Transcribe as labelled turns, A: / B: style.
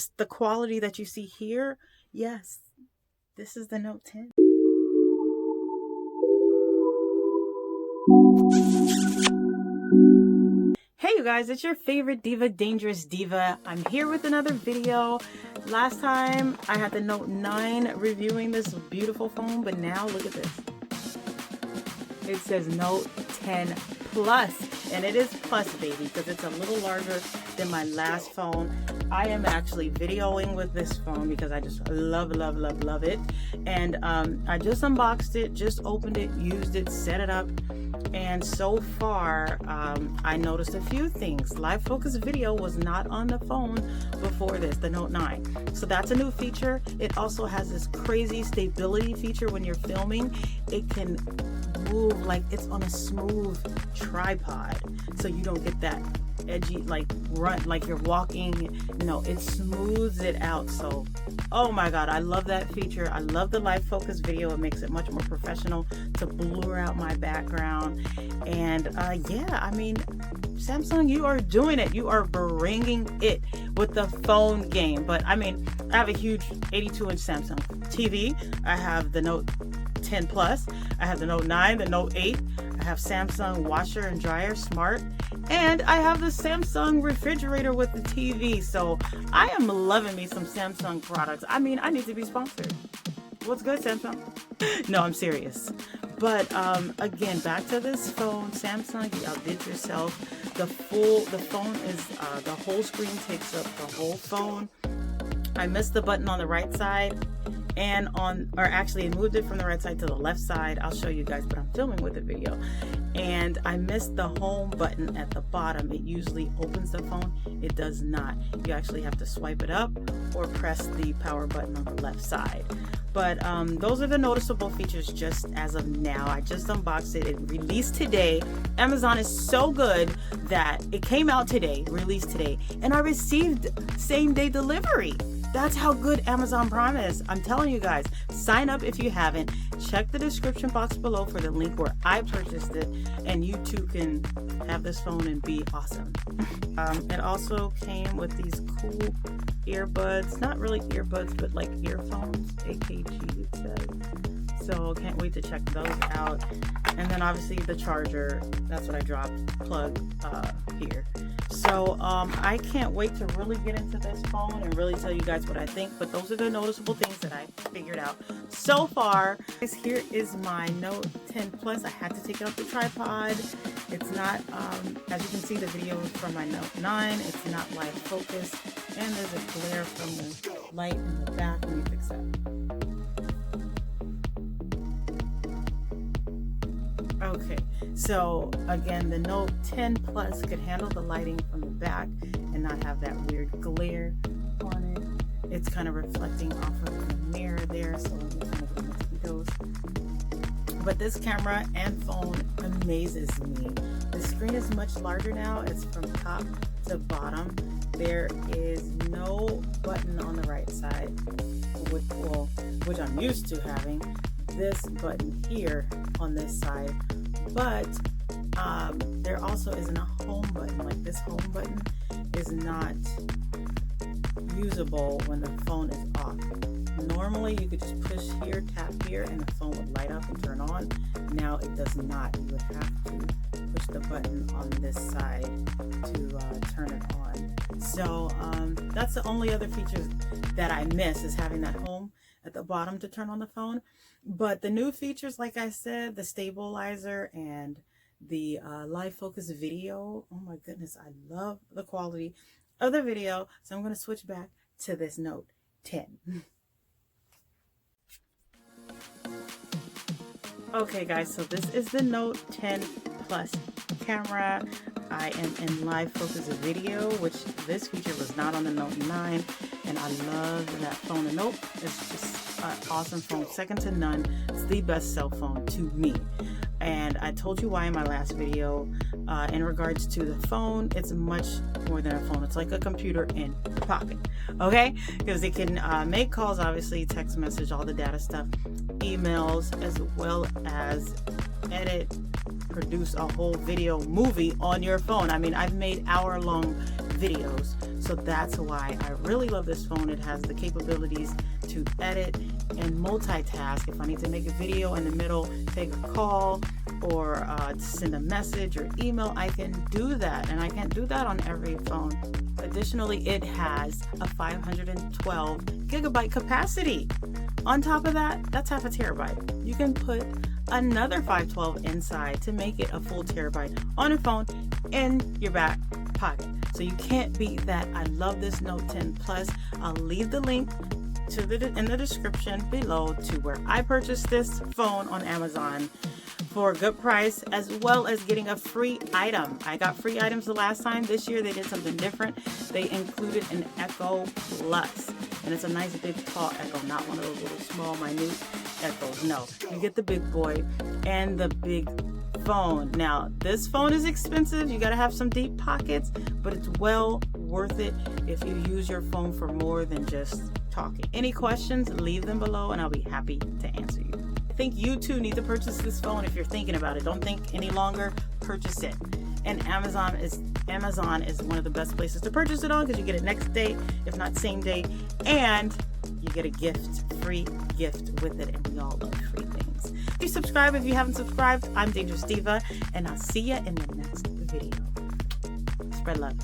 A: The quality that you see here, yes, this is the Note 10. Hey you guys, it's your favorite diva, Dangerous Diva. I'm here with another video. Last time I had the Note 9 reviewing this beautiful phone, but now look at this. It says Note 10 Plus, and it is Plus, baby, because it's a little larger than my last phone. I am actually videoing with this phone because I just love it. And I just unboxed it, just opened it, used it, set it up. And so far, I noticed a few things. Live focus video was not on the phone before this, the Note 9. So that's a new feature. It also has this crazy stability feature when you're filming. It can move like it's on a smooth tripod, so you don't get that edgy run like you're walking. No, it smooths it out. So oh my god, I love that feature. I love the live focus video. It makes it much more professional to blur out my background. And yeah, I mean, Samsung, you are doing it. You are bringing it with the phone game. But I mean, I have a huge 82-inch Samsung TV. I have the Note 10 Plus. I have the Note 9, the Note 8. I have Samsung washer and dryer smart, and I have the Samsung refrigerator with the TV. So I am loving me some Samsung products. I mean, I need to be sponsored. What's good, Samsung? No, I'm serious. But again, back to this phone. Samsung, you outdid yourself. The phone is the whole screen takes up the whole phone. I missed the button on the right side, and actually I moved it from the right side to the left side. I'll show you guys, but I'm filming with the video. And I missed the home button at the bottom. It usually opens the phone. It does not. You actually have to swipe it up or press the power button on the left side. But those are the noticeable features just as of now. I just unboxed it. It released today. Amazon is so good that it came out today, released today, and I received same day delivery. That's how good Amazon Prime is. I'm telling you guys, sign up if you haven't. Check the description box below for the link where I purchased it, and you too can have this phone and be awesome. It also came with these cool earbuds, not really earbuds, but like earphones, AKG it says. So can't wait to check those out. And then obviously the charger, that's what I dropped, plug here. So I can't wait to really get into this phone and really tell you guys what I think. But those are the noticeable things that I figured out so far. Here is my Note 10 Plus. I had to take it off the tripod. It's not, as you can see, the video is from my Note 9. It's not live focus. And there's a glare from the light in the back. Let me fix that. Okay, so again, the Note 10 Plus could handle the lighting from the back and not have that weird glare on it. It's kind of reflecting off of the mirror there, so it kind of mosquitoes. But this camera and phone amazes me. The screen is much larger now. It's from top to bottom. There is no button on the right side, which I'm used to having. This button here on this side, but there also isn't a home button. Like, this home button is not usable when the phone is off. Normally you could just push here, tap here, and the phone would light up and turn on. Now it does not. You would have to push the button on this side to turn it on. So that's the only other feature that I miss, is having that home at the bottom to turn on the phone. But the new features, like I said, the stabilizer and the live focus video, oh my goodness, I love the quality of the video. So I'm going to switch back to this Note 10. Okay guys, so this is the Note 10 Plus camera. I am in live focus video, which this feature was not on the Note 9, and I love that phone. The Note is just an awesome phone, second to none. It's the best cell phone to me. And I told you why in my last video. In regards to the phone, it's much more than a phone. It's like a computer in the pocket, okay? Because it can make calls, obviously, text message, all the data stuff, emails, as well as edit, produce a whole video movie on your phone. I mean, I've made hour-long videos. So So that's why I really love this phone. It has the capabilities to edit and multitask. If I need to make a video in the middle, take a call, or send a message or email, I can do that. And I can't do that on every phone. Additionally, it has a 512 gigabyte capacity. On top of that, that's half a terabyte. You can put another 512 inside to make it a full terabyte on a phone in your back pocket. So you can't beat that. I love this Note 10 Plus. I'll leave the link in the description below to where I purchased this phone on Amazon for a good price, as well as getting a free item. I got free items the last time. This year they did something different. They included an Echo Plus, and it's a nice big tall Echo, not one of those little small minute Echoes. No, you get the big boy and the big phone. Now this phone is expensive. You got to have some deep pockets, but it's well worth it if you use your phone for more than just talking. Any questions, leave them below and I'll be happy to answer you. I think you too need to purchase this phone if you're thinking about it. Don't think any longer, purchase it. And Amazon is one of the best places to purchase it on, because you get it next day, if not same day, and you get a gift, free gift with it, and we all love free things. Please subscribe if you haven't subscribed. I'm Dangerous Diva, and I'll see you in the next video. Spread love.